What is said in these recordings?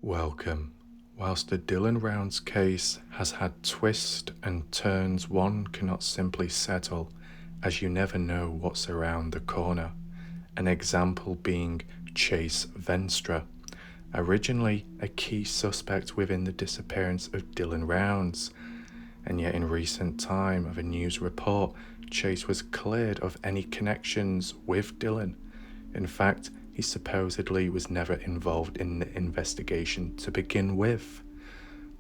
Welcome. Whilst the Dylan Rounds case has had twists and turns one cannot simply settle, as you never know what's around the corner. An example being Chase Venstra, originally a key suspect within the disappearance of Dylan Rounds, and yet in recent time of a news report, Chase was cleared of any connections with Dylan. In fact, he supposedly was never involved in the investigation to begin with.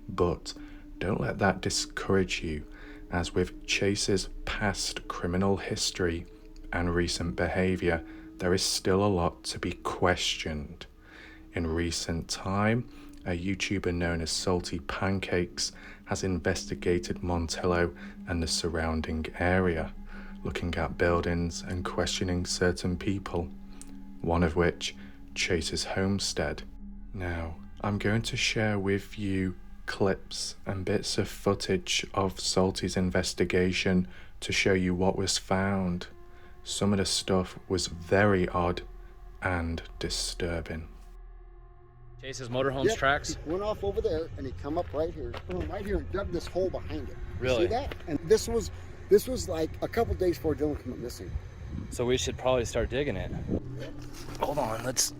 But don't let that discourage you, as with Chase's past criminal history and recent behaviour, there is still a lot to be questioned. In recent time, a YouTuber known as Salty Pancakes has investigated Montello and the surrounding area, looking at buildings and questioning certain people, one of which Chase's Homestead. Now, I'm going to share with you clips and bits of footage of Salty's investigation to show you what was found. Some of the stuff was very odd and disturbing. Chase's motorhome's tracks? He went off over there and he come up right here and dug this hole behind it. Really? You see that? And this was like a couple days before Dylan came up missing. So we should probably start digging it. Yep. Hold on, let's...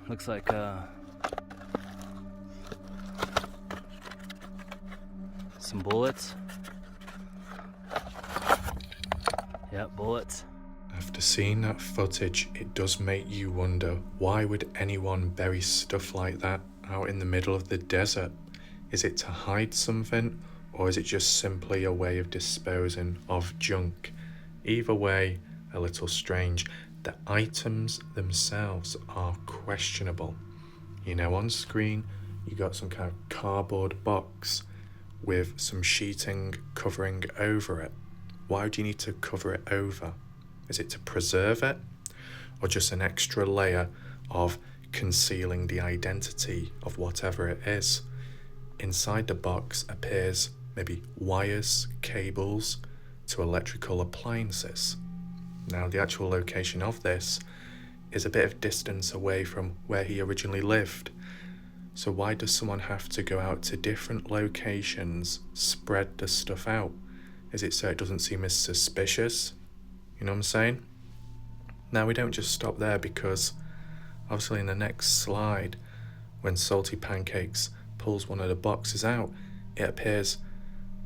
Looks like some bullets. Yep, bullets. After seeing that footage, it does make you wonder, why would anyone bury stuff like that out in the middle of the desert? Is it to hide something, or is it just simply a way of disposing of junk? Either way, a little strange. The items themselves are questionable. You know, on screen, you got some kind of cardboard box with some sheeting covering over it. Why do you need to cover it over? Is it to preserve it, or just an extra layer of concealing the identity of whatever it is? Inside the box appears maybe wires, cables to electrical appliances. Now, the actual location of this is a bit of distance away from where he originally lived. So why does someone have to go out to different locations, spread the stuff out? Is it so it doesn't seem as suspicious? You know what I'm saying? Now, we don't just stop there, because obviously in the next slide, when Salty Pancakes pulls one of the boxes out, it appears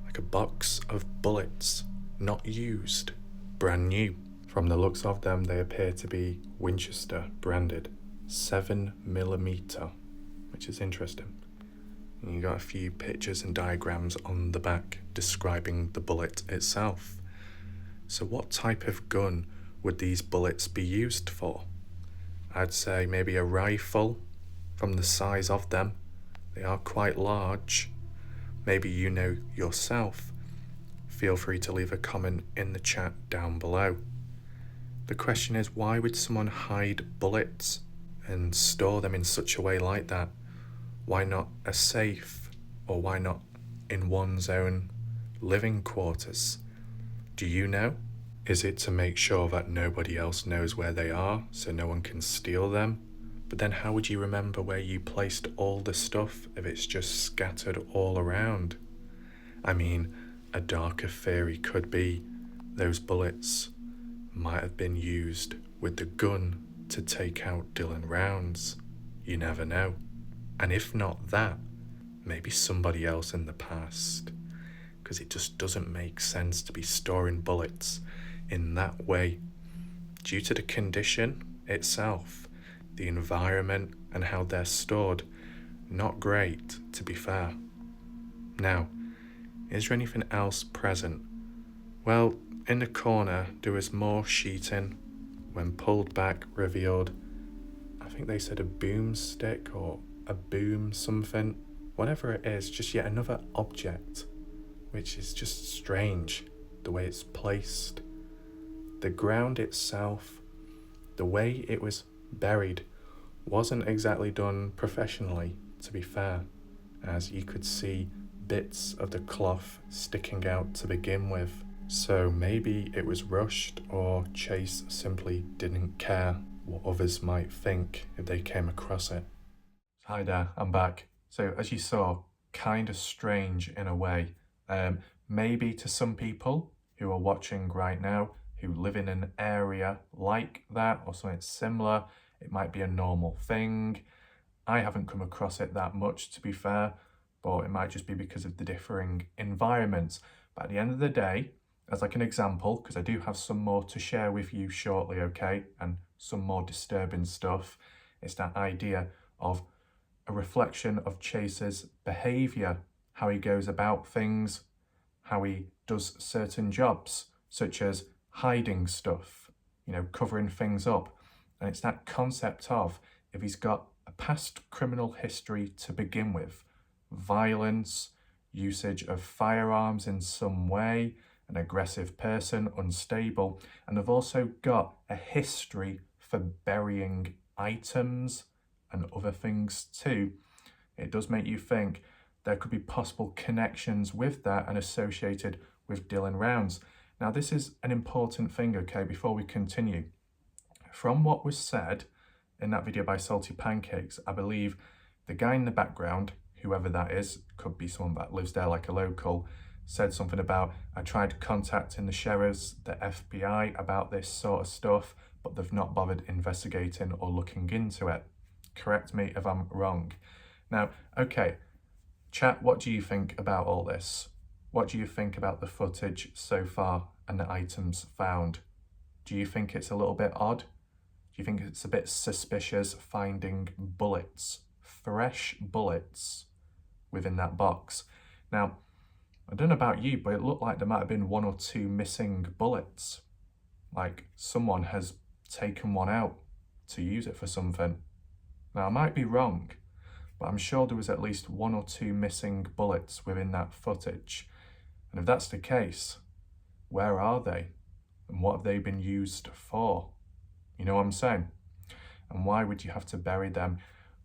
like a box of bullets, not used, brand new. From the looks of them, they appear to be Winchester branded 7mm, which is interesting. And you got a few pictures and diagrams on the back describing the bullet itself. So what type of gun would these bullets be used for? I'd say maybe a rifle, from the size of them. They are quite large. Maybe you know yourself. Feel free to leave a comment in the chat down below. The question is, why would someone hide bullets and store them in such a way like that? Why not a safe? Or why not in one's own living quarters? Do you know? Is it to make sure that nobody else knows where they are, so no one can steal them? But then how would you remember where you placed all the stuff if it's just scattered all around? I mean, a darker theory could be those bullets might have been used with the gun to take out Dylan Rounds. You never know. And if not that, maybe somebody else in the past. Because it just doesn't make sense to be storing bullets in that way. Due to the condition itself, the environment and how they're stored, not great, to be fair. Now, is there anything else present? Well, in the corner there was more sheeting. When pulled back, revealed, I think they said a boomstick or a boom something. Whatever it is, just yet another object, which is just strange, the way it's placed. The ground itself, the way it was buried, wasn't exactly done professionally, to be fair, as you could see bits of the cloth sticking out to begin with. So maybe it was rushed, or Chase simply didn't care what others might think if they came across it. Hi there, I'm back. So as you saw, kind of strange in a way. Maybe to some people who are watching right now, who live in an area like that or something similar, it might be a normal thing. I haven't come across it that much, to be fair, but it might just be because of the differing environments. But at the end of the day, as like an example, because I do have some more to share with you shortly, okay, and some more disturbing stuff, it's that idea of a reflection of Chase's behaviour, how he goes about things, how he does certain jobs, such as hiding stuff, covering things up. And it's that concept of, if he's got a past criminal history to begin with, violence, usage of firearms in some way, an aggressive person, unstable, and they've also got a history for burying items and other things too, it does make you think there could be possible connections with that and associated with Dylan Rounds. Now, this is an important thing, okay, before we continue. From what was said in that video by Salty Pancakes, I believe the guy in the background, whoever that is, could be someone that lives there like a local, said something about, I tried contacting the sheriffs, the FBI about this sort of stuff, but they've not bothered investigating or looking into it. Correct me if I'm wrong. Now, okay, chat, what do you think about all this? What do you think about the footage so far and the items found? Do you think it's a little bit odd? Do you think it's a bit suspicious finding bullets, fresh bullets, within that box? Now, I don't know about you, but it looked like there might have been 1 or 2 missing bullets. Like someone has taken one out to use it for something. Now, I might be wrong, but I'm sure there was at least 1 or 2 missing bullets within that footage. And if that's the case, where are they? And what have they been used for? You know what I'm saying? And why would you have to bury them?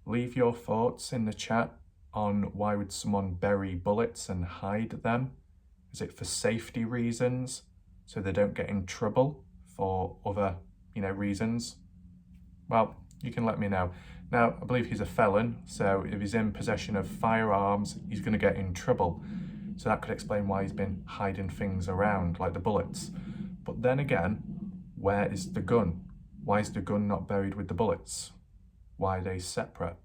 Leave your thoughts in the chat on why would someone bury bullets and hide them? Is it for safety reasons, so they don't get in trouble for other, reasons? Well, you can let me know. Now, I believe he's a felon, so if he's in possession of firearms, he's going to get in trouble. So that could explain why he's been hiding things around, like the bullets. But then again, where is the gun? Why is the gun not buried with the bullets? Why are they separate?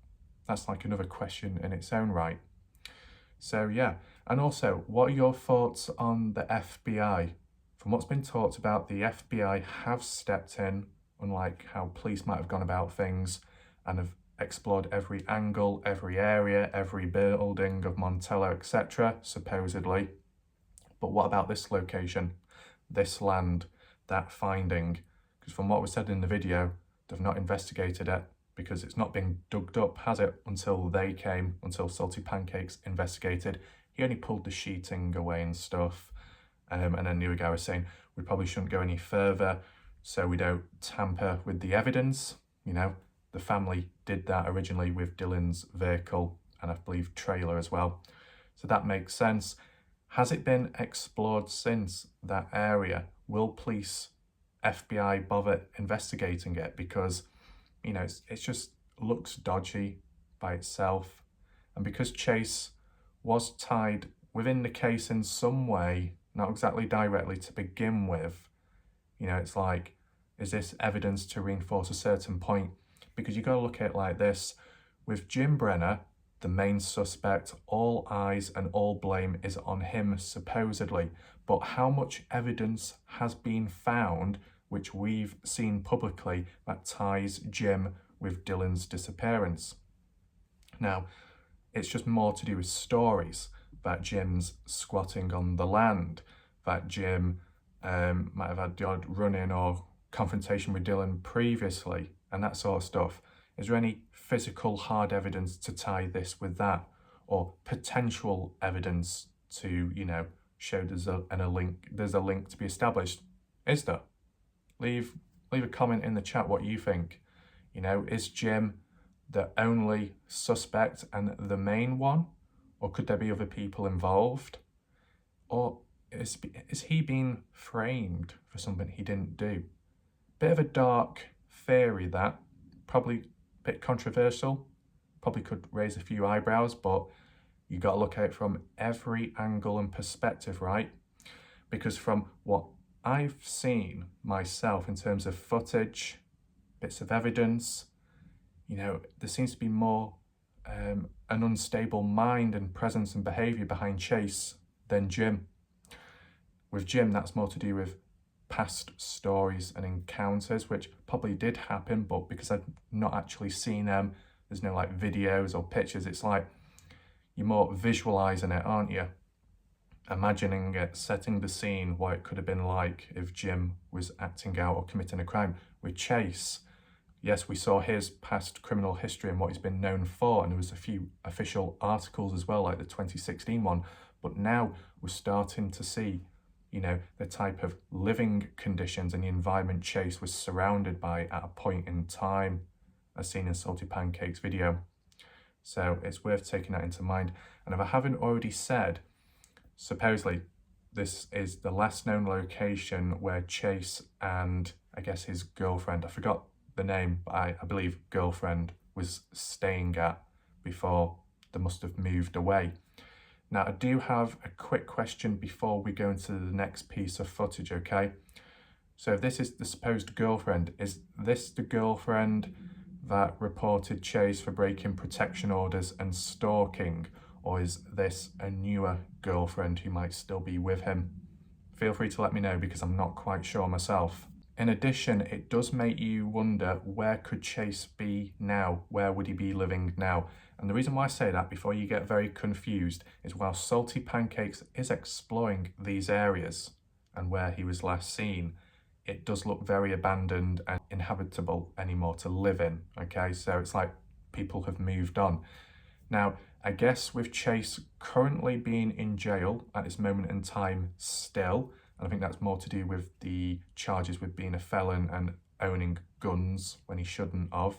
That's like another question in its own right. So yeah, and also, what are your thoughts on the FBI? From what's been talked about, the FBI have stepped in, unlike how police might have gone about things, and have explored every angle, every area, every building of Montello, etc., supposedly. But what about this location, this land, that finding? Because from what was said in the video, they've not investigated it, because it's not been dug up, has it, until they came, until Salty Pancakes investigated. He only pulled the sheeting away and stuff. And then the other guy was saying, we probably shouldn't go any further so we don't tamper with the evidence. The family did that originally with Dylan's vehicle and I believe trailer as well. So that makes sense. Has it been explored since, that area? Will police, FBI bother investigating it? Because, it just looks dodgy by itself. And because Chase was tied within the case in some way, not exactly directly to begin with, it's like, is this evidence to reinforce a certain point? Because you got to look at it like this. With Jim Brenner, the main suspect, all eyes and all blame is on him, supposedly. But how much evidence has been found, which we've seen publicly, that ties Jim with Dylan's disappearance? Now, it's just more to do with stories, that Jim's squatting on the land, that Jim might have had the odd run-in or confrontation with Dylan previously, and that sort of stuff. Is there any physical hard evidence to tie this with that, or potential evidence to, show there's a link to be established? Is there? Leave a comment in the chat what you think. Is Jim the only suspect and the main one, or could there be other people involved? Or is he being framed for something he didn't do? Bit of a dark theory, that. Probably a bit controversial. Probably could raise a few eyebrows, but you got to look at it from every angle and perspective, right? Because from what I've seen myself in terms of footage, bits of evidence, there seems to be more an unstable mind and presence and behaviour behind Chase than Jim. With Jim, that's more to do with past stories and encounters, which probably did happen, but because I've not actually seen them, there's no like videos or pictures. It's like you're more visualizing it, aren't you? Imagining it, setting the scene, what it could have been like if Jim was acting out or committing a crime. With Chase, yes, we saw his past criminal history and what he's been known for, and there was a few official articles as well, like the 2016 one, but now we're starting to see the type of living conditions and the environment Chase was surrounded by at a point in time, as seen in Salty Pancake's video. So it's worth taking that into mind. And if I haven't already said, supposedly this is the last known location where Chase and I guess his girlfriend, I forgot the name, but I believe girlfriend, was staying at before they must have moved away. Now, I do have a quick question before we go into the next piece of footage, okay? So if this is the supposed girlfriend, is this the girlfriend that reported Chase for breaking protection orders and stalking? Or is this a newer girlfriend who might still be with him? Feel free to let me know because I'm not quite sure myself. In addition, it does make you wonder, where could Chase be now? Where would he be living now? And the reason why I say that, before you get very confused, is while Salty Pancakes is exploring these areas and where he was last seen, it does look very abandoned and inhabitable anymore to live in, okay? So it's like people have moved on. Now, I guess with Chase currently being in jail at this moment in time still, and I think that's more to do with the charges with being a felon and owning guns when he shouldn't have.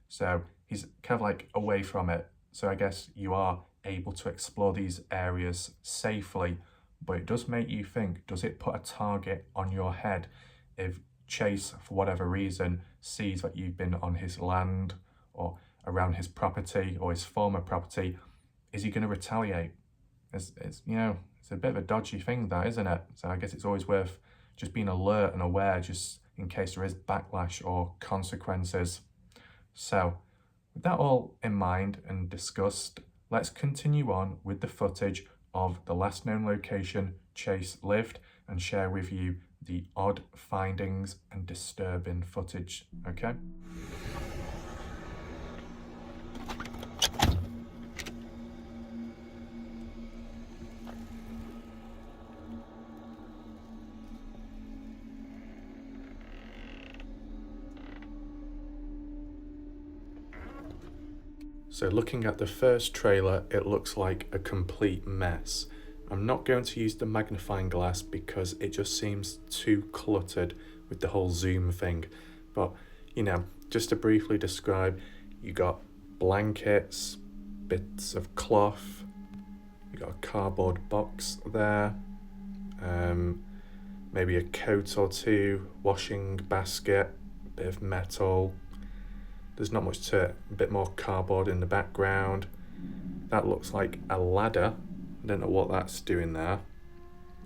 So he's kind of like away from it. So I guess you are able to explore these areas safely, but it does make you think, does it put a target on your head if Chase, for whatever reason, sees that you've been on his land or around his property or his former property? Is he going to retaliate? It's a bit of a dodgy thing, that, isn't it? So I guess it's always worth just being alert and aware, just in case there is backlash or consequences. So with that all in mind and discussed, let's continue on with the footage of the last known location Chase lived and share with you the odd findings and disturbing footage, okay? So looking at the first trailer, it looks like a complete mess. I'm not going to use the magnifying glass because it just seems too cluttered with the whole zoom thing. But, just to briefly describe, you got blankets, bits of cloth, you got a cardboard box there, maybe a coat or two, washing basket, bit of metal. There's not much to it, a bit more cardboard in the background. That looks like a ladder. I don't know what that's doing there.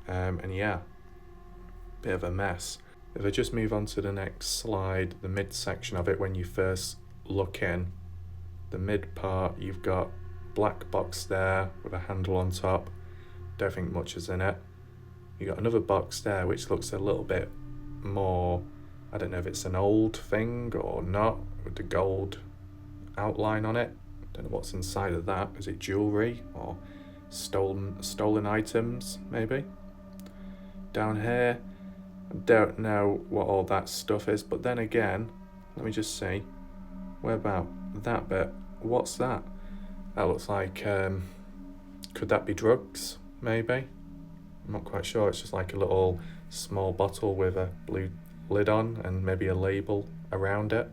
And yeah, bit of a mess. If I just move on to the next slide, the mid section of it, when you first look in, the mid part, you've got black box there with a handle on top. Don't think much is in it. You got another box there which looks a little bit more, I don't know if it's an old thing or not, with the gold outline on it. Don't know what's inside of that. Is it jewelry or stolen items, maybe? Down here, I don't know what all that stuff is, but then again, let me just see. Where about that bit? What's that? That looks like, could that be drugs, maybe? I'm not quite sure. It's just like a little small bottle with a blue lid on and maybe a label around it.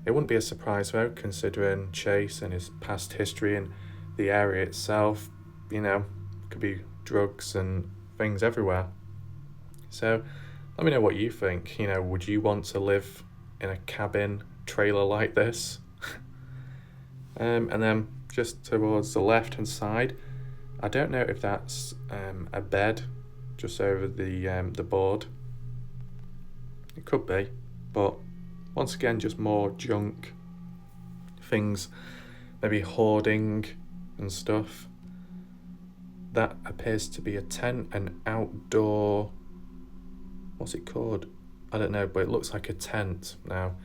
It wouldn't be a surprise though, considering Chase and his past history and the area itself, could be drugs and things everywhere. So let me know what you think. You know, would you want to live in a cabin trailer like this? And then just towards the left hand side, I don't know if that's a bed just over the board. It could be, but once again, just more junk things, maybe hoarding and stuff. That appears to be a tent, an outdoor, what's it called? I don't know, but it looks like a tent now.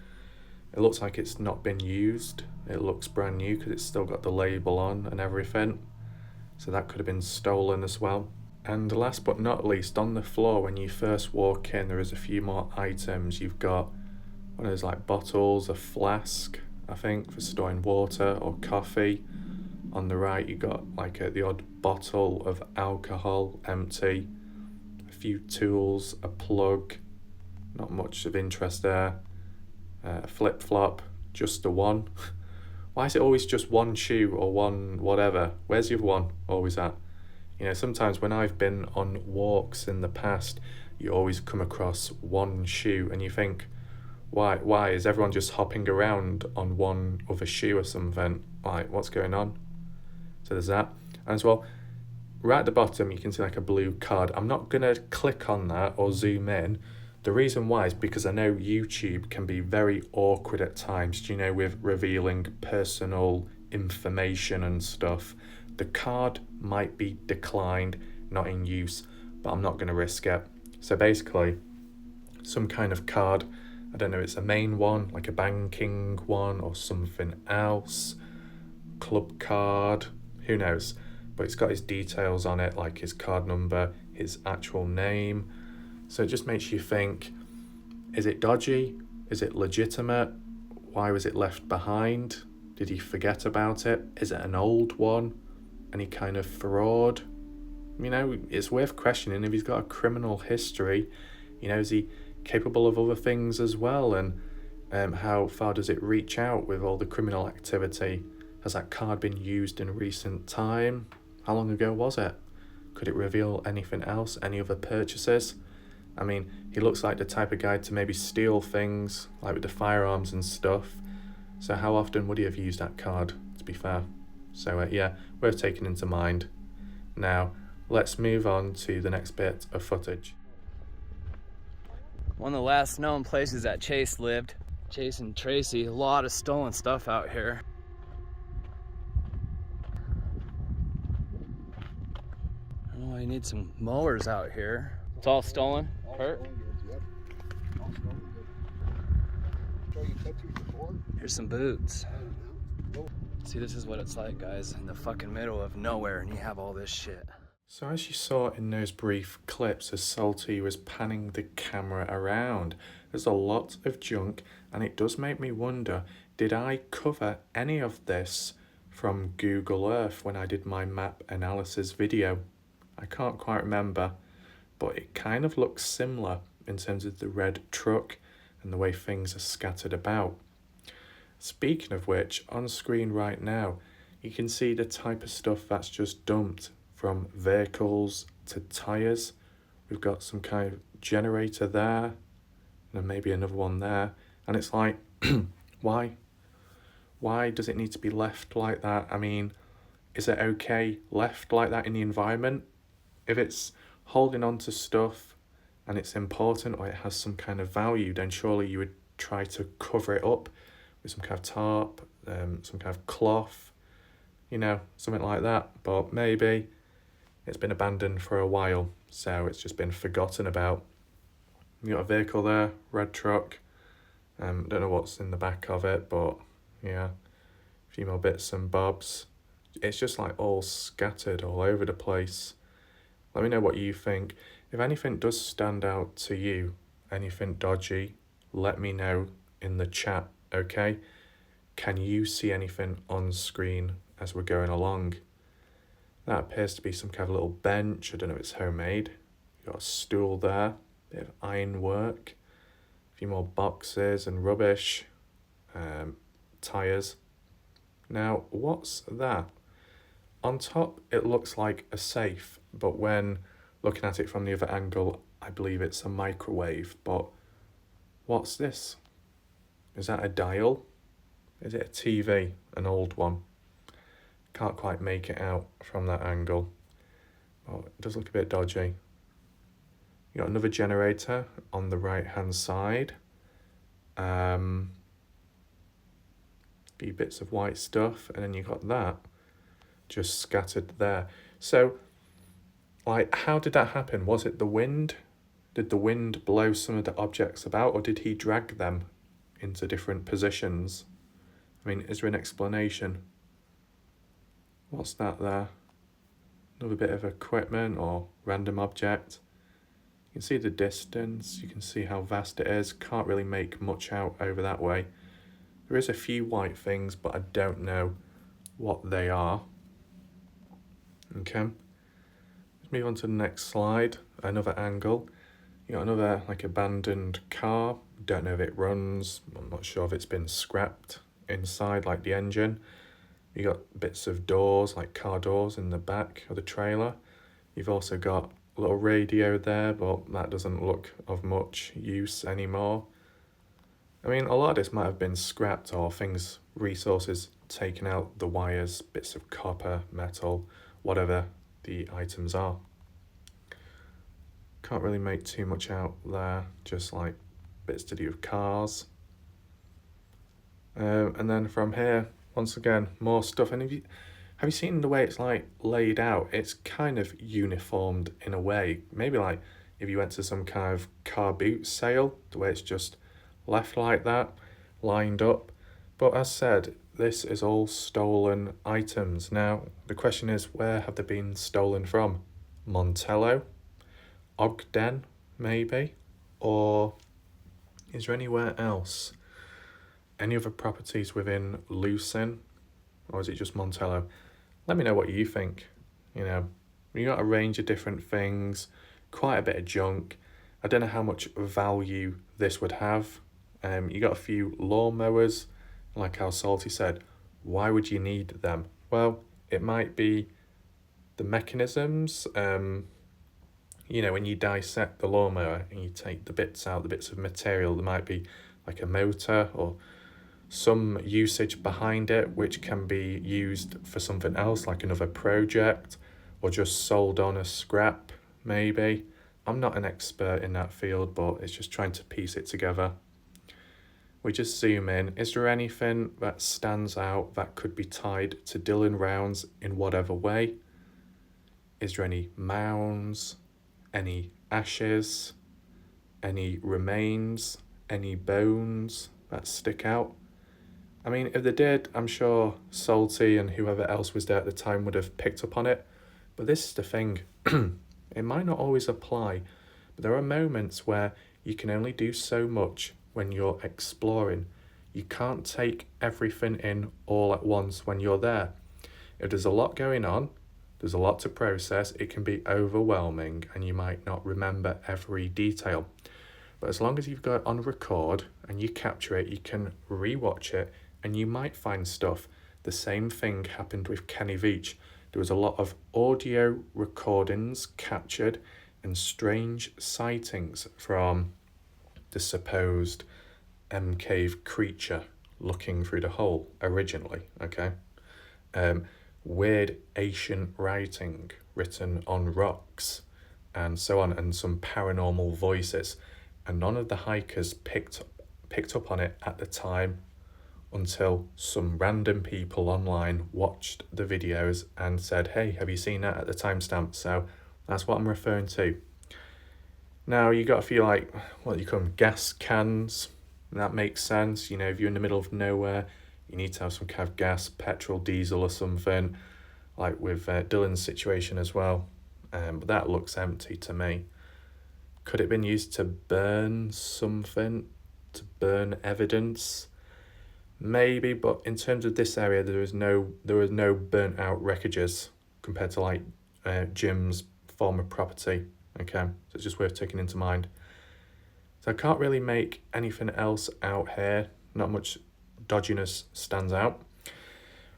It looks like it's not been used. It looks brand new because it's still got the label on and everything. So that could have been stolen as well. And last but not least, on the floor when you first walk in, there is a few more items. You've got one of those like bottles, a flask, I think, for storing water or coffee. On the right, you got like the odd bottle of alcohol, empty. A few tools, a plug, not much of interest there. A flip-flop, just the one. Why is it always just one shoe or one whatever? Where's the other one always at? You know, sometimes when I've been on walks in the past, you always come across one shoe and you think, why is everyone just hopping around on one other shoe or something? Like, what's going on? So there's that. And as well, right at the bottom, you can see like a blue card. I'm not going to click on that or zoom in. The reason why is because I know YouTube can be very awkward at times, you know, with revealing personal information and stuff. The card might be declined, not in use, but I'm not going to risk it. So basically, some kind of card, I don't know, it's a main one, like a banking one or something else, club card, who knows, but it's got his details on it, like his card number, his actual name. So it just makes you think, is it dodgy? Is it legitimate? Why was it left behind? Did he forget about it? Is it an old one? Any kind of fraud? You know, it's worth questioning if he's got a criminal history. You know, is he capable of other things as well? And how far does it reach out with all the criminal activity? Has that card been used in recent time? How long ago was it? Could it reveal anything else? Any other purchases? I mean, he looks like the type of guy to maybe steal things, like with the firearms and stuff. So how often would he have used that card, to be fair? So yeah, worth taking into mind. Now, let's move on to the next bit of footage. One of the last known places that Chase lived. Chase and Tracy, a lot of stolen stuff out here. I don't know why you need some mowers out here. It's all stolen, Kurt? Yep. All stolen goods. So you cut through the board? Here's some boots. Oh, See, this is what it's like, guys, in the fucking middle of nowhere, and you have all this shit. So as you saw in those brief clips as Salty was panning the camera around, there's a lot of junk, and it does make me wonder, did I cover any of this from Google Earth when I did my map analysis video? I can't quite remember, but it kind of looks similar in terms of the red truck and the way things are scattered about. Speaking of which, on screen right now, you can see the type of stuff that's just dumped, from vehicles to tyres. We've got some kind of generator there, and then maybe another one there. And it's like, why? Why does it need to be left like that? I mean, is it okay left like that in the environment? If it's holding on to stuff and it's important or it has some kind of value, then surely you would try to cover it up with some kind of tarp, some kind of cloth, you know, something like that. But maybe it's been abandoned for a while, so it's just been forgotten about. You got a vehicle there, red truck. Don't know what's in the back of it, but yeah, a few more bits and bobs. It's just like all scattered all over the place. Let me know what you think. If anything does stand out to you, anything dodgy, let me know in the chat, okay? Can you see anything on screen as we're going along? That appears to be some kind of little bench. I don't know if it's homemade. You've got a stool there, bit of ironwork, a few more boxes and rubbish, tyres. Now, what's that? On top, it looks like a safe, but when looking at it from the other angle, I believe it's a microwave, but what's this? Is that a dial? Is it a TV? An old one? Can't quite make it out from that angle. Oh, it does look a bit dodgy. You got another generator on the right hand side. Few bits of white stuff, and then you got that just scattered there. So, like, how did that happen? Was it the wind? Did the wind blow some of the objects about, or did he drag them into different positions? I mean, is there an explanation? What's that there? Another bit of equipment or random object. You can see the distance, you can see how vast it is. Can't really make much out over that way. There is a few white things, but I don't know what they are. Okay, let's move on to the next slide. Another angle. You got another like abandoned car. Don't know if it runs. I'm not sure if it's been scrapped inside, like the engine. You got bits of doors, like car doors in the back of the trailer. You've also got a little radio there, but that doesn't look of much use anymore. I mean, a lot of this might have been scrapped or resources taken out, the wires, bits of copper, metal, whatever the items are. Can't really make too much out there, just like bits to do with cars. And then from here, once again, more stuff. And have you seen the way it's like laid out? It's kind of uniformed in a way. Maybe like if you went to some kind of car boot sale, the way it's just left like that, lined up. But as said, this is all stolen items. Now, the question is, where have they been stolen from? Montello? Ogden, maybe? Or is there anywhere else? Any other properties within Lucin? Or is it just Montello? Let me know what you think. You know, you got a range of different things, quite a bit of junk. I don't know how much value this would have. You got a few lawnmowers, like how Salty said. Why would you need them? Well, it might be the mechanisms. You know, when you dissect the lawnmower and you take the bits out, the bits of material, there might be like a motor or some usage behind it, which can be used for something else, like another project, or just sold on as scrap, maybe. I'm not an expert in that field, but it's just trying to piece it together. We just zoom in. Is there anything that stands out that could be tied to Dylan Rounds in whatever way? Is there any mounds, any ashes, any remains, any bones that stick out? I mean, if they did, I'm sure Salty and whoever else was there at the time would have picked up on it. But this is the thing. It might not always apply, but there are moments where you can only do so much when you're exploring. You can't take everything in all at once when you're there. If there's a lot going on, there's a lot to process, it can be overwhelming and you might not remember every detail. But as long as you've got it on record and you capture it, you can rewatch it and you might find stuff. The same thing happened with Kenny Veach. There was a lot of audio recordings captured and strange sightings from the supposed cave creature looking through the hole originally, okay? Weird ancient writing written on rocks and so on, and some paranormal voices. And none of the hikers picked up on it at the time until some random people online watched the videos and said, hey, have you seen that at the timestamp? So that's what I'm referring to. Now, you got a few like, what you call them, gas cans. That makes sense. You know, if you're in the middle of nowhere, you need to have some kind of gas, petrol, diesel or something, like with Dylan's situation as well. But that looks empty to me. Could it have been used to burn something, to burn evidence? Maybe, but in terms of this area, there was no burnt out wreckages compared to like Jim's former property. Okay, so it's just worth taking into mind. So I can't really make anything else out here. Not much dodginess stands out.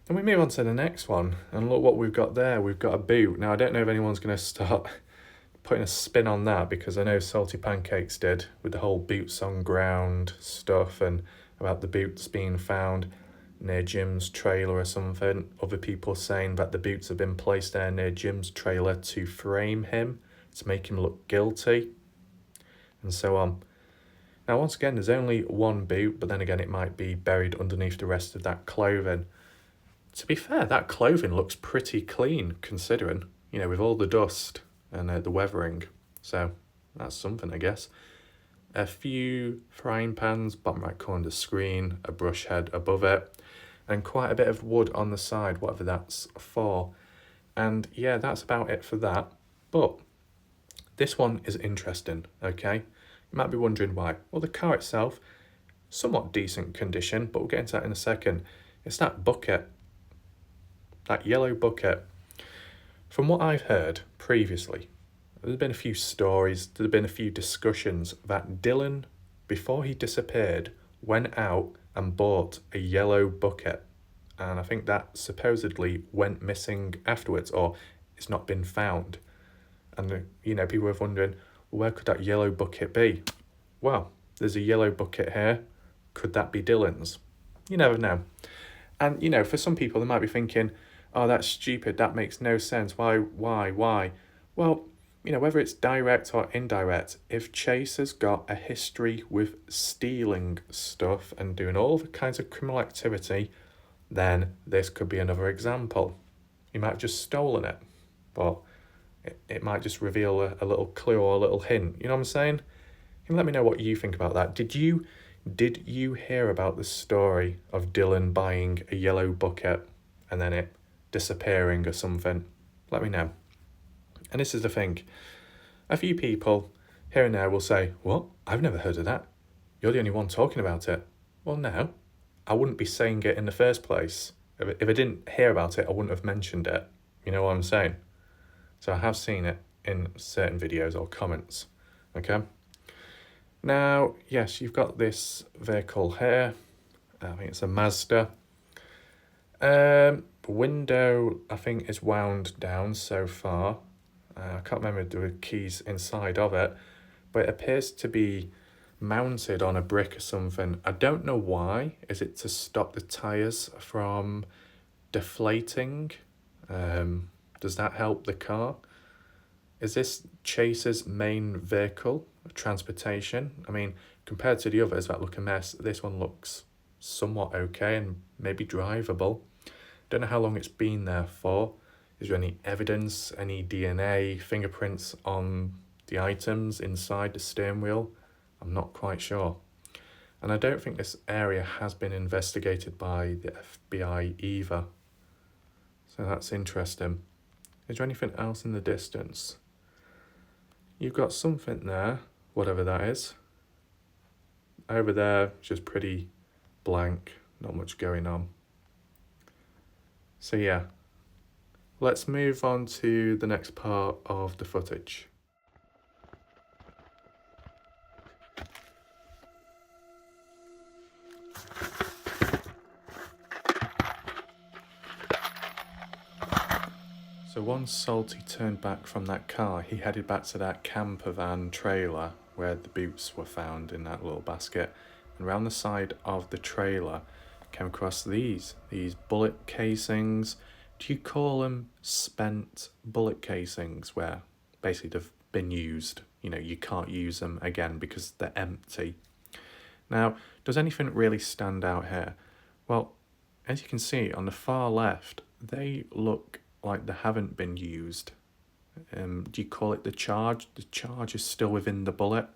Then we move on to the next one, and look what we've got there. We've got a boot. Now, I don't know if anyone's going to start putting a spin on that, because I know Salty Pancakes did with the whole boots on ground stuff and about the boots being found near Jim's trailer or something. Other people saying that the boots have been placed there near Jim's trailer to frame him, to make him look guilty, and so on. Now, once again, there's only one boot, but then again, it might be buried underneath the rest of that clothing. To be fair, that clothing looks pretty clean, considering, you know, with all the dust and the weathering. So that's something, I guess. A few frying pans, bottom right corner of the screen, a brush head above it, and quite a bit of wood on the side, whatever that's for. And yeah, that's about it for that. But this one is interesting, okay? You might be wondering why. Well, the car itself, somewhat decent condition, but we'll get into that in a second. It's that bucket, that yellow bucket. From what I've heard previously, there's been a few stories, there's been a few discussions that Dylan, before he disappeared, went out and bought a yellow bucket. And I think that supposedly went missing afterwards, or it's not been found. And, you know, people were wondering, where could that yellow bucket be? Well, there's a yellow bucket here. Could that be Dylan's? You never know. And, you know, for some people, they might be thinking, oh, that's stupid. That makes no sense. Why? Well, you know, whether it's direct or indirect, if Chase has got a history with stealing stuff and doing all the kinds of criminal activity, then this could be another example. He might have just stolen it, but it might just reveal a little clue or a little hint. You know what I'm saying? You can let me know what you think about that. Did you hear about the story of Dylan buying a yellow bucket and then it disappearing or something? Let me know. And this is the thing. A few people here and there will say, what? I've never heard of that. You're the only one talking about it. Well, no. I wouldn't be saying it in the first place. If I didn't hear about it, I wouldn't have mentioned it. You know what I'm saying? So I have seen it in certain videos or comments, okay? Now, yes, you've got this vehicle here. I think it's a Mazda. Window, I think, is wound down so far. I can't remember the keys inside of it, but it appears to be mounted on a brick or something. I don't know why. Is it to stop the tyres from deflating? Does that help the car? Is this Chase's main vehicle of transportation? I mean, compared to the others that look a mess, this one looks somewhat okay and maybe drivable. Don't know how long it's been there for. Is there any evidence, any DNA, fingerprints on the items inside the steering wheel? I'm not quite sure. And I don't think this area has been investigated by the FBI either. So that's interesting. Is there anything else in the distance? You've got something there, whatever that is. Over there, just pretty blank, not much going on. So yeah, let's move on to the next part of the footage. So once Salty turned back from that car, he headed back to that camper van trailer where the boots were found in that little basket. And around the side of the trailer came across these bullet casings. Do you call them spent bullet casings, where basically they've been used? You know, you can't use them again because they're empty. Now, does anything really stand out here? Well, as you can see on the far left, they look like they haven't been used. Do you call it the charge? The charge is still within the bullet.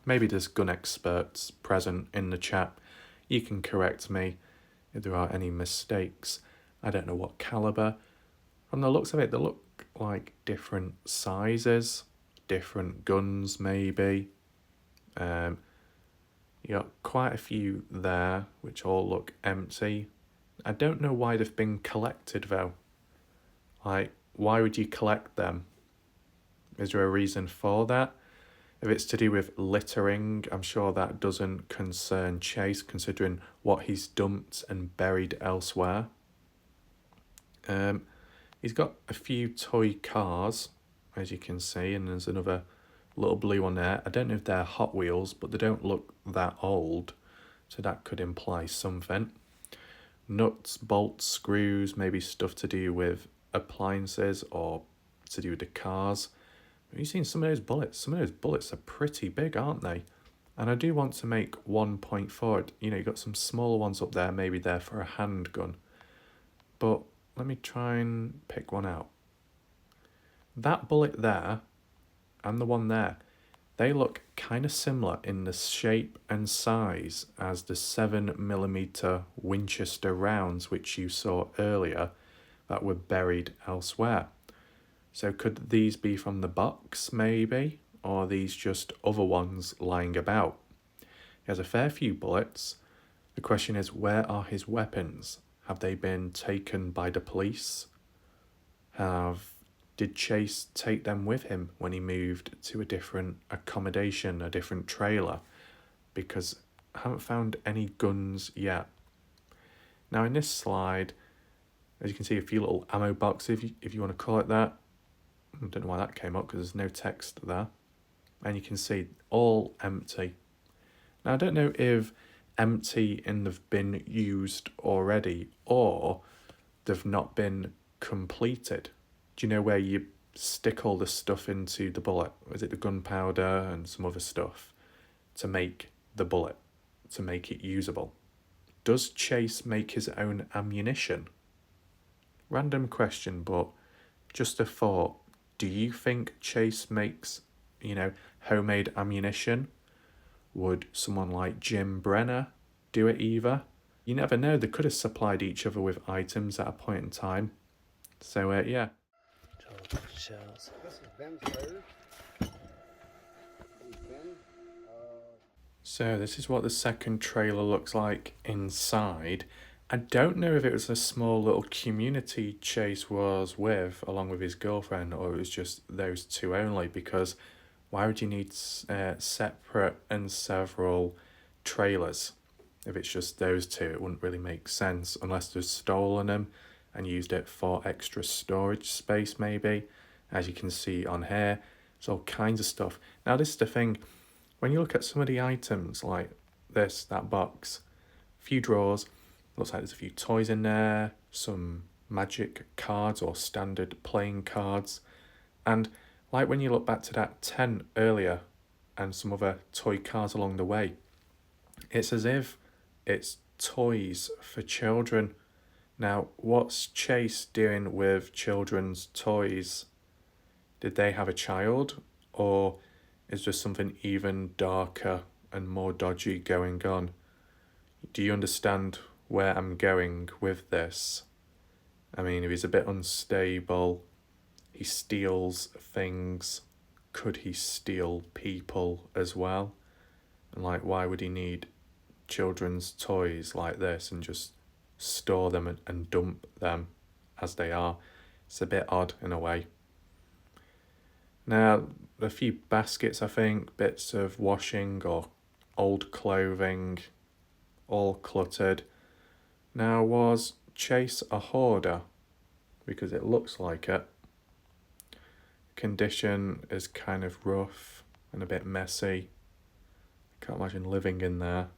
Maybe there's gun experts present in the chat. You can correct me if there are any mistakes. I don't know what caliber. From the looks of it, they look like different sizes, different guns maybe. You got quite a few there which all look empty. I don't know why they've been collected though. Like, why would you collect them? Is there a reason for that? If it's to do with littering, I'm sure that doesn't concern Chase, considering what he's dumped and buried elsewhere. He's got a few toy cars. as you can see, and there's another little blue one there. I don't know if they're Hot Wheels, but they don't look that old, so that could imply something. Nuts, bolts, screws, maybe stuff to do with appliances or to do with the cars. Have you seen some of those bullets? Some of those bullets are pretty big, aren't they? And I do want to make one point forward. You know, you've got some smaller ones up there, maybe they're for a handgun. But let me try and pick one out. That bullet there and the one there, they look kind of similar in the shape and size as the 7mm Winchester rounds which you saw earlier that were buried elsewhere. So could these be from the box maybe, or are these just other ones lying about? He has a fair few bullets. The question is, where are his weapons? Have they been taken by the police? Did Chase take them with him when he moved to a different accommodation, a different trailer? Because I haven't found any guns yet. Now in this slide, as you can see, a few little ammo boxes, if you want to call it that. I don't know why that came up because there's no text there. And you can see all empty. Now I don't know if empty and they've been used already or they've not been completed. Do you know where you stick all the stuff into the bullet? Is it the gunpowder and some other stuff to make the bullet, to make it usable? Does Chase make his own ammunition? Random question, but just a thought. Do you think Chase makes, homemade ammunition? Would someone like Jim Brenner do it either? You never know, they could have supplied each other with items at a point in time. So, yeah. Shells. This is Ben's tires. This is Ben. So this is what the second trailer looks like inside. I don't know if it was a small little community Chase was with, along with his girlfriend, or it was just those two only, because why would you need separate and several trailers? If it's just those two, it wouldn't really make sense unless they've stolen them and used it for extra storage space maybe. As you can see on here, there's all kinds of stuff. Now this is the thing, when you look at some of the items like this, that box, a few drawers, looks like there's a few toys in there, some magic cards or standard playing cards. And like when you look back to that tent earlier and some other toy cars along the way, it's as if it's toys for children. Now, what's Chase doing with children's toys? Did they have a child, or is there something even darker and more dodgy going on? Do you understand where I'm going with this? I mean, if he's a bit unstable, he steals things, could he steal people as well? And why would he need children's toys like this and just store them and dump them as they are? It's a bit odd in a way. Now, a few baskets, I think, bits of washing or old clothing, all cluttered. Now, was Chase a hoarder? Because it looks like it. Condition is kind of rough and a bit messy. I can't imagine living in there.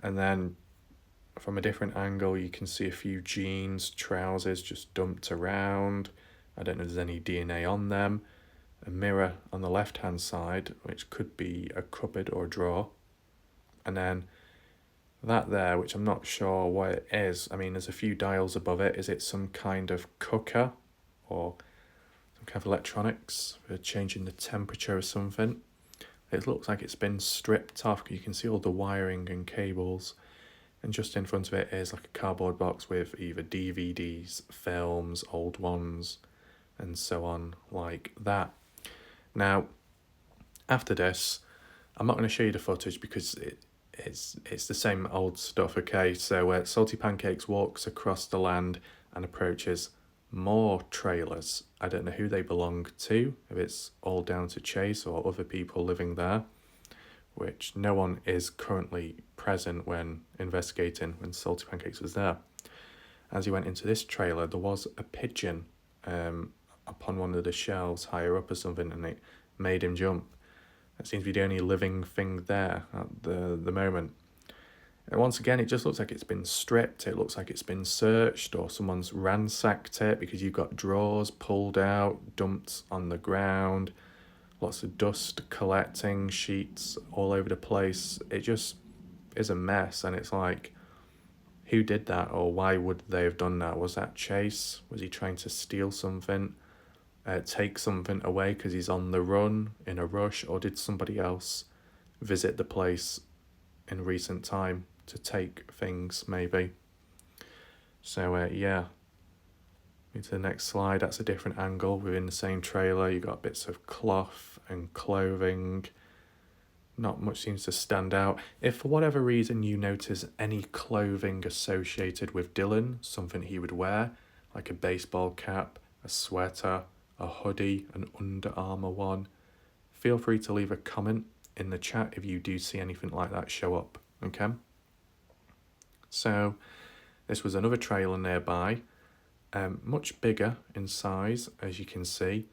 And then from a different angle, you can see a few jeans, trousers just dumped around. I don't know if there's any DNA on them. A mirror on the left-hand side, which could be a cupboard or a drawer. And then that there, which I'm not sure what it is. I mean, there's a few dials above it. Is it some kind of cooker or some kind of electronics for changing the temperature or something? It looks like it's been stripped off. You can see all the wiring and cables. And just in front of it is like a cardboard box with either DVDs, films, old ones, and so on like that. Now, after this, I'm not going to show you the footage because it's the same old stuff, okay? So Salty Pancakes walks across the land and approaches more trailers. I don't know who they belong to, if it's all down to Chase or other people living there, which no one is currently present when investigating when Salty Pancakes was there. As he went into this trailer, there was a pigeon. upon one of the shelves higher up or something, and it made him jump. That seems to be the only living thing there at the moment. And once again, it just looks like it's been stripped. It looks like it's been searched, or someone's ransacked it, because you've got drawers pulled out, dumped on the ground, lots of dust collecting, sheets all over the place. It just is a mess, and it's like, who did that, or why would they have done that? Was that Chase? Was he trying to steal something, take something away because he's on the run in a rush, or did somebody else visit the place in recent time to take things, maybe? So yeah, into the next slide. That's a different angle within the same trailer. You got bits of cloth and clothing. Not much seems to stand out. If for whatever reason you notice any clothing associated with Dylan, something he would wear, like a baseball cap, a sweater, a hoodie, an Under Armour one, feel free to leave a comment in the chat if you do see anything like that show up, okay? So this was another trailer nearby, much bigger in size, as you can see,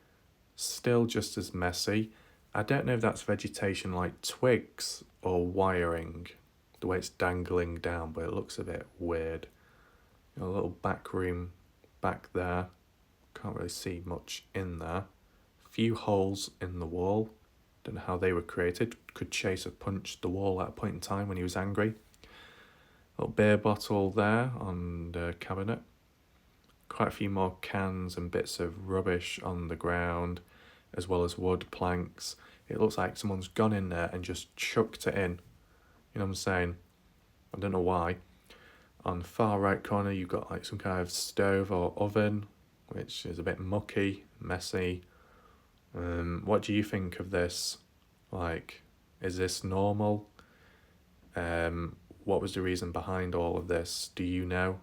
still just as messy. I don't know if that's vegetation like twigs or wiring, the way it's dangling down, but it looks a bit weird. A little back room back there, can't really see much in there. A few holes in the wall, don't know how they were created. Could Chase have punched the wall at a point in time when he was angry. Little beer bottle there on the cabinet. Quite a few more cans and bits of rubbish on the ground, as well as wood planks. It looks like someone's gone in there and just chucked it in. You know what I'm saying? I don't know why. On the far right corner, you've got like some kind of stove or oven, which is a bit mucky, messy. What do you think of this? Like, is this normal? What was the reason behind all of this? Do you know?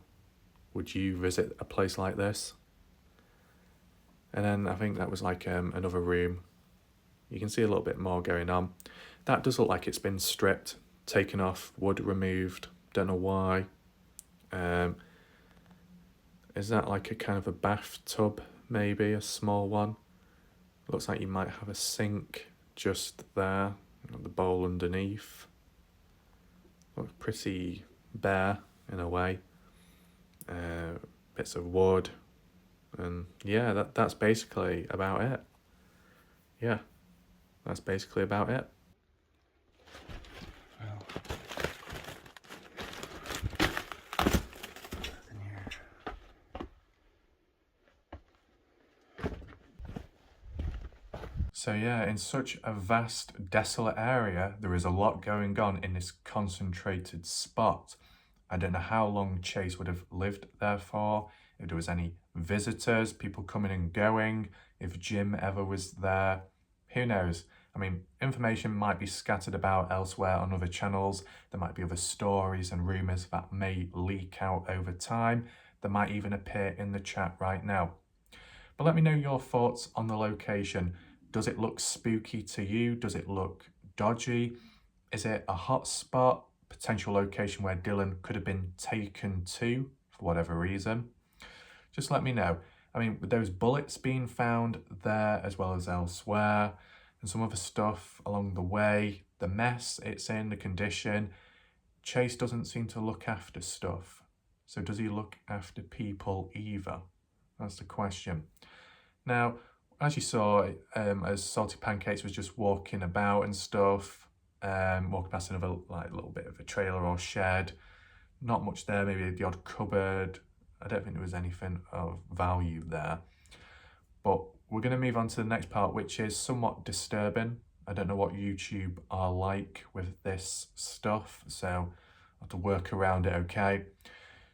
Would you visit a place like this? And then I think that was like another room. You can see a little bit more going on. That does look like it's been stripped, taken off, wood removed. Don't know why. Is that like a kind of a bathtub, maybe a small one? Looks like you might have a sink just there, the bowl underneath. Looks pretty bare in a way. Bits of wood. And yeah, that's basically about it. Yeah, that's basically about it. Well, nothing here. So yeah, in such a vast, desolate area, there is a lot going on in this concentrated spot. I don't know how long Chase would have lived there for, if there was any visitors, people coming and going, if Jim ever was there. Who knows? I mean, information might be scattered about elsewhere on other channels. There might be other stories and rumours that may leak out over time. That might even appear in the chat right now. But let me know your thoughts on the location. Does it look spooky to you? Does it look dodgy? Is it a hot spot? Potential location where Dylan could have been taken to for whatever reason? Just let me know. I mean, with those bullets being found there as well as elsewhere, and some other stuff along the way, the mess it's in, the condition, Chase doesn't seem to look after stuff. So does he look after people either? That's the question. Now, as you saw, as Salty Pancakes was just walking about and stuff, walking past another like little bit of a trailer or shed, not much there, maybe the odd cupboard. I don't think there was anything of value there. But we're going to move on to the next part, which is somewhat disturbing. I don't know what YouTube are like with this stuff, so I'll have to work around it, okay?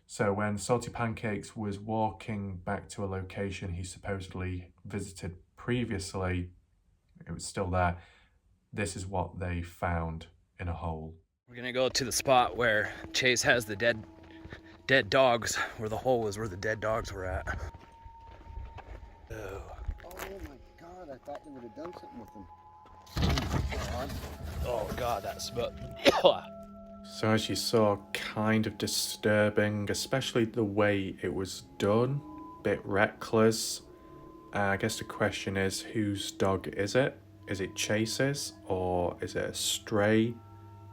So when Salty Pancakes was walking back to a location he supposedly visited previously, it was still there. This is what they found in a hole. We're gonna go to the spot where Chase has the dead dogs, where the hole is where the dead dogs were at. Oh. Oh my God, I thought they would have done something with them. Oh God, that smell. So as you saw, kind of disturbing, especially the way it was done, bit reckless. I guess the question is, whose dog is it? Is it Chase's, or is it a stray?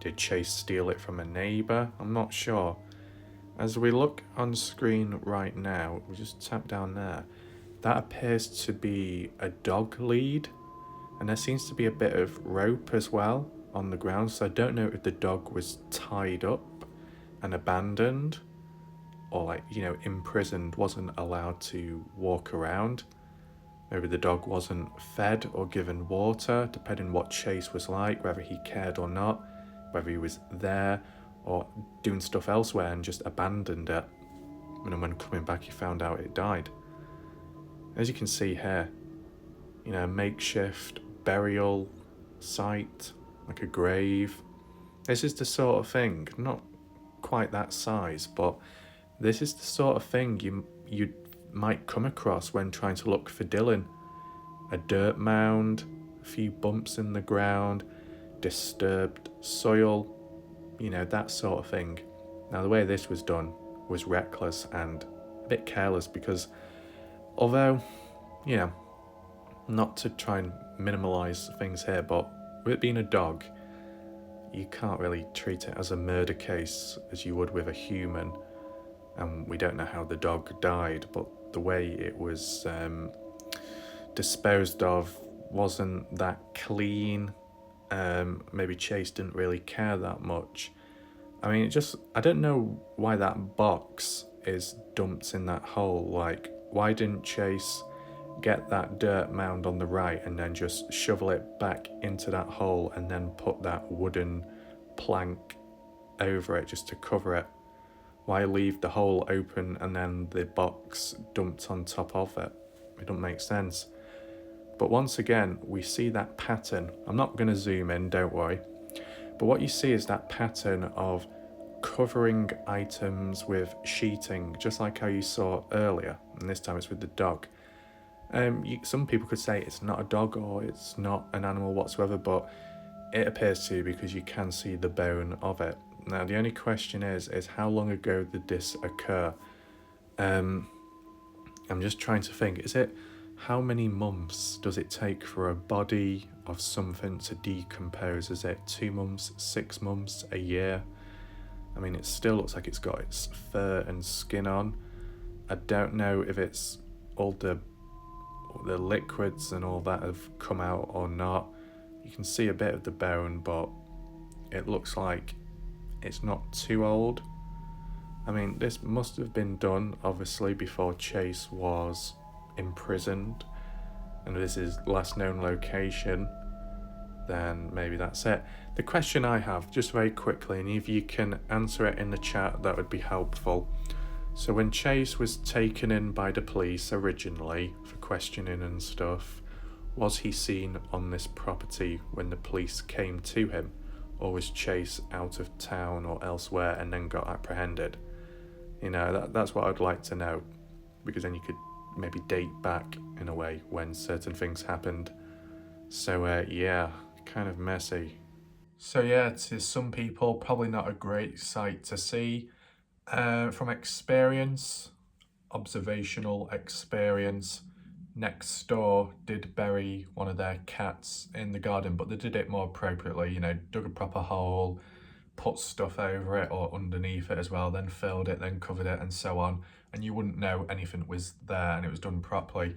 Did Chase steal it from a neighbour? I'm not sure. As we look on screen right now, we just tap down there. That appears to be a dog lead, and there seems to be a bit of rope as well on the ground, so I don't know if the dog was tied up and abandoned, or like, you know, imprisoned, wasn't allowed to walk around. Maybe the dog wasn't fed or given water, depending what Chase was like, whether he cared or not, whether he was there or doing stuff elsewhere and just abandoned it. And then when coming back, he found out it died. As you can see here, you know, makeshift burial site, like a grave. This is the sort of thing, not quite that size, but this is the sort of thing you might come across when trying to look for Dylan. A dirt mound, a few bumps in the ground, disturbed soil, you know, that sort of thing. Now, the way this was done was reckless and a bit careless, because although, you know, not to try and minimalise things here, but with it being a dog, you can't really treat it as a murder case as you would with a human. And we don't know how the dog died, but the way it was disposed of wasn't that clean. Maybe Chase didn't really care that much. I mean, I don't know why that box is dumped in that hole. Like, why didn't Chase get that dirt mound on the right and then just shovel it back into that hole and then put that wooden plank over it just to cover it? Why leave the hole open and then the box dumped on top of it? It doesn't make sense. But once again, we see that pattern. I'm not going to zoom in, don't worry. But what you see is that pattern of covering items with sheeting, just like how you saw earlier. And this time it's with the dog. Some people could say it's not a dog or it's not an animal whatsoever, but it appears to, because you can see the bone of it. Now, the only question is how long ago did this occur? I'm just trying to think, how many months does it take for a body of something to decompose? Is it 2 months, 6 months, a year? I mean, it still looks like it's got its fur and skin on. I don't know if it's all the liquids and all that have come out or not. You can see a bit of the bone, but it looks like it's not too old. I mean, this must have been done, obviously, before Chase was imprisoned, and this is last known location. Then maybe that's it. The question I have, just very quickly, and if you can answer it in the chat, that would be helpful. So when Chase was taken in by the police originally for questioning and stuff, was he seen on this property when the police came to him? Or was Chase out of town or elsewhere and then got apprehended? You know, that's what I'd like to know, because then you could maybe date back in a way when certain things happened. So yeah, kind of messy. So yeah, to some people, probably not a great sight to see. From experience, observational experience, next door did bury one of their cats in the garden, but they did it more appropriately, you know, dug a proper hole, put stuff over it or underneath it as well, then filled it, then covered it, and so on, and you wouldn't know anything was there, and it was done properly.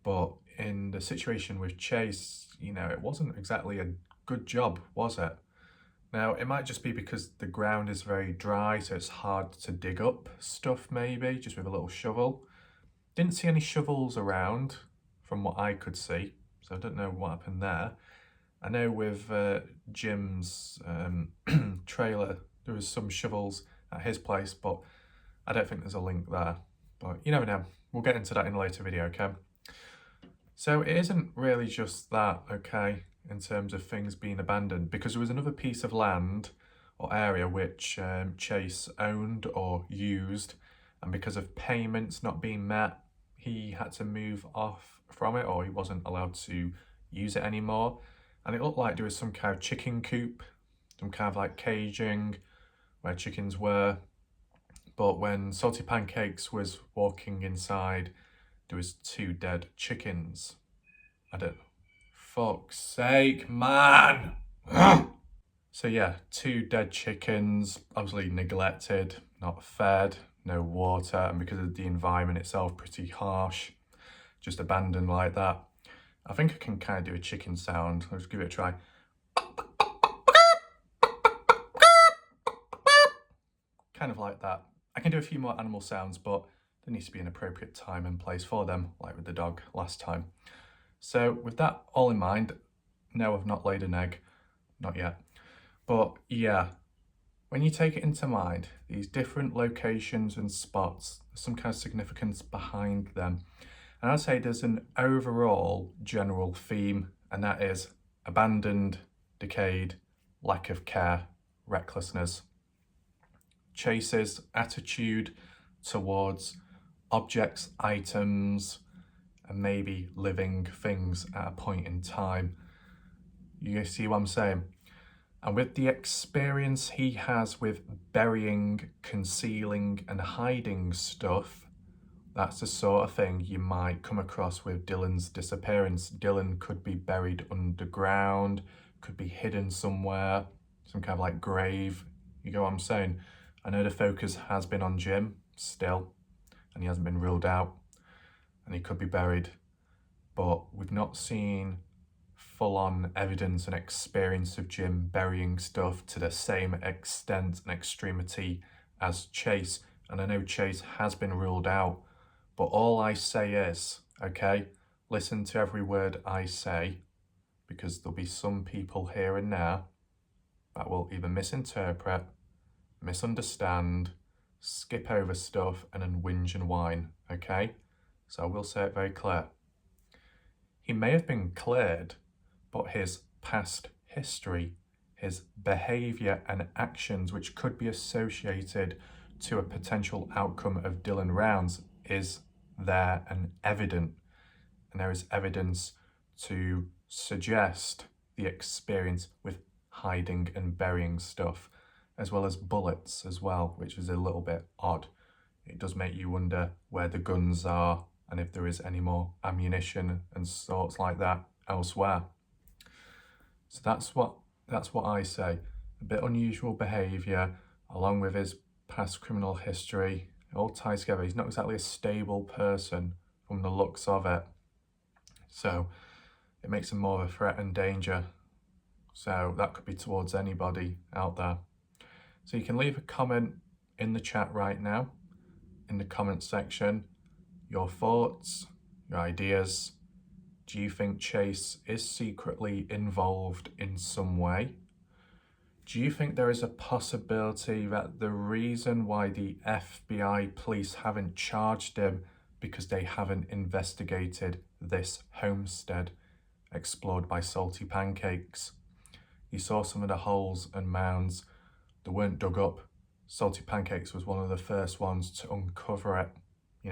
But in the situation with Chase, you know, it wasn't exactly a good job, was it? Now, it might just be because the ground is very dry, so it's hard to dig up stuff, maybe, just with a little shovel. Didn't see any shovels around, from what I could see, so I don't know what happened there. I know with Jim's trailer, there was some shovels at his place, but I don't think there's a link there. But you never know. We'll get into that in a later video, okay? So it isn't really just that, okay, in terms of things being abandoned, because there was another piece of land or area which Chase owned or used, and because of payments not being met, he had to move off from it, or he wasn't allowed to use it anymore. And it looked like there was some kind of chicken coop, some kind of like caging where chickens were. But when Salty Pancakes was walking inside, there was 2 dead chickens. I don't... Fuck's sake, man! So yeah, 2 dead chickens, obviously neglected, not fed, no water, and because of the environment itself, pretty harsh, just abandoned like that. I think I can kind of do a chicken sound. Let's give it a try. Kind of like that. I can do a few more animal sounds, but there needs to be an appropriate time and place for them, like with the dog last time. So with that all in mind, no, I've not laid an egg, not yet. But yeah, when you take it into mind, these different locations and spots, there's some kind of significance behind them. And I'd say there's an overall general theme, and that is abandoned, decayed, lack of care, recklessness. Chase's attitude towards objects, items, and maybe living things at a point in time. You see what I'm saying? And with the experience he has with burying, concealing, and hiding stuff, that's the sort of thing you might come across with Dylan's disappearance. Dylan could be buried underground, could be hidden somewhere, some kind of like grave. You get what I'm saying? I know the focus has been on Jim still, and he hasn't been ruled out, and he could be buried, but we've not seen full-on evidence and experience of Jim burying stuff to the same extent and extremity as Chase. And I know Chase has been ruled out, but all I say is, okay, listen to every word I say, because there'll be some people here and there that will either misinterpret, misunderstand, skip over stuff, and then whinge and whine, okay? So I will say it very clear. He may have been cleared, but his past history, his behaviour and actions which could be associated to a potential outcome of Dylan Rounds is there and evident. And there is evidence to suggest the experience with hiding and burying stuff, as well as bullets as well, which is a little bit odd. It does make you wonder where the guns are and if there is any more ammunition and sorts like that elsewhere. So that's what I say. A bit unusual behaviour, along with his past criminal history. It all ties together. He's not exactly a stable person from the looks of it. So it makes him more of a threat and danger. So that could be towards anybody out there. So you can leave a comment in the chat right now, in the comment section, your thoughts, your ideas. Do you think Chase is secretly involved in some way? Do you think there is a possibility that the reason why the FBI police haven't charged him because they haven't investigated this homestead explored by Salty Pancakes? You saw some of the holes and mounds that weren't dug up. Salty Pancakes was one of the first ones to uncover it,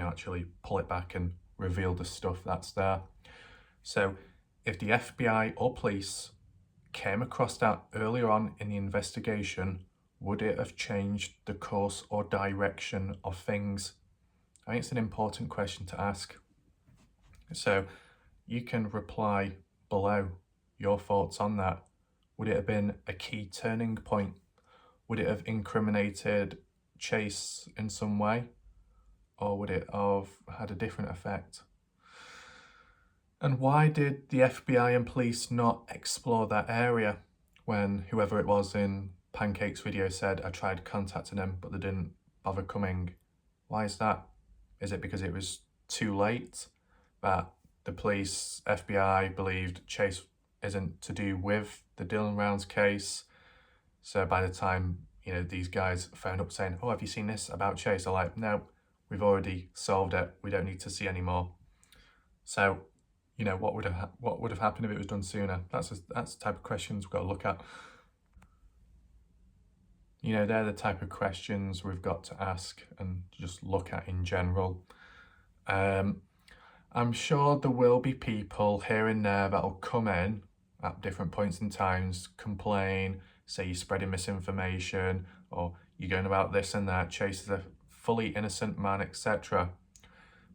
actually pull it back and reveal the stuff that's there. So if the FBI or police came across that earlier on in the investigation, would it have changed the course or direction of things? I think it's an important question to ask. So you can reply below your thoughts on that. Would it have been a key turning point? Would it have incriminated Chase in some way? Or would it have had a different effect? And why did the FBI and police not explore that area when whoever it was in Pancake's video said, I tried contacting them, but they didn't bother coming? Why is that? Is it because it was too late that the police, FBI believed Chase isn't to do with the Dylan Rounds case? So by the time, these guys phoned up saying, oh, have you seen this about Chase? They're like, no, we've already solved it. We don't need to see any more. So, what would have happened if it was done sooner? That's the type of questions we've got to look at. They're the type of questions we've got to ask and just look at in general. I'm sure there will be people here and there that'll come in at different points in times, complain, say you're spreading misinformation, or you're going about this and that, Chase is a fully innocent man, etc.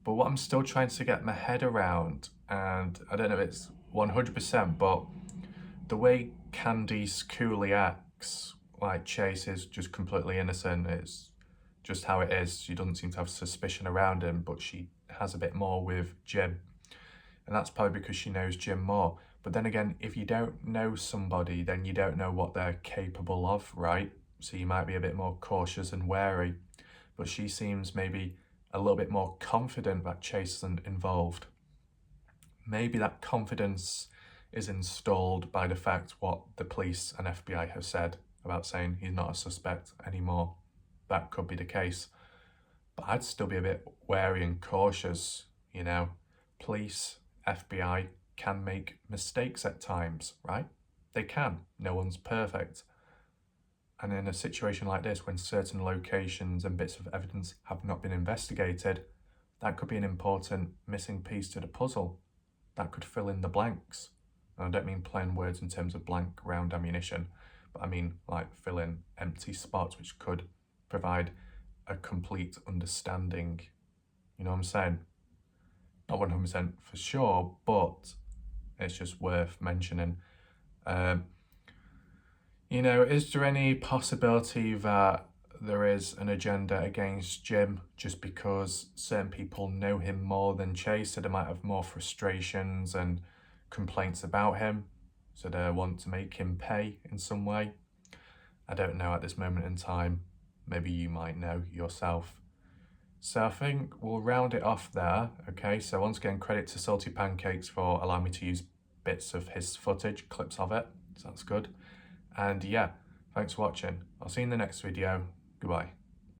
But what I'm still trying to get my head around, and I don't know if it's 100%, but the way Candice coolly acts, like Chase is just completely innocent, it's just how it is. She doesn't seem to have suspicion around him, but she has a bit more with Jim. And that's probably because she knows Jim more. But then again, if you don't know somebody, then you don't know what they're capable of, right? So you might be a bit more cautious and wary. But she seems maybe a little bit more confident that Chase isn't involved. Maybe that confidence is installed by the fact what the police and FBI have said about saying he's not a suspect anymore. That could be the case. But I'd still be a bit wary and cautious, you know. Police, FBI can make mistakes at times, right? They can. No one's perfect. And in a situation like this, when certain locations and bits of evidence have not been investigated, that could be an important missing piece to the puzzle. That could fill in the blanks. And I don't mean plain words in terms of blank round ammunition, but I mean like fill in empty spots which could provide a complete understanding. You know what I'm saying? Not 100% for sure, but it's just worth mentioning. You know, is there any possibility that there is an agenda against Jim just because certain people know him more than Chase, so they might have more frustrations and complaints about him, so they want to make him pay in some way? I don't know at this moment in time. Maybe you might know yourself. So I think we'll round it off there, okay? So once again, credit to Salty Pancakes for allowing me to use bits of his footage, clips of it, so that's good. And yeah, thanks for watching. I'll see you in the next video. Goodbye.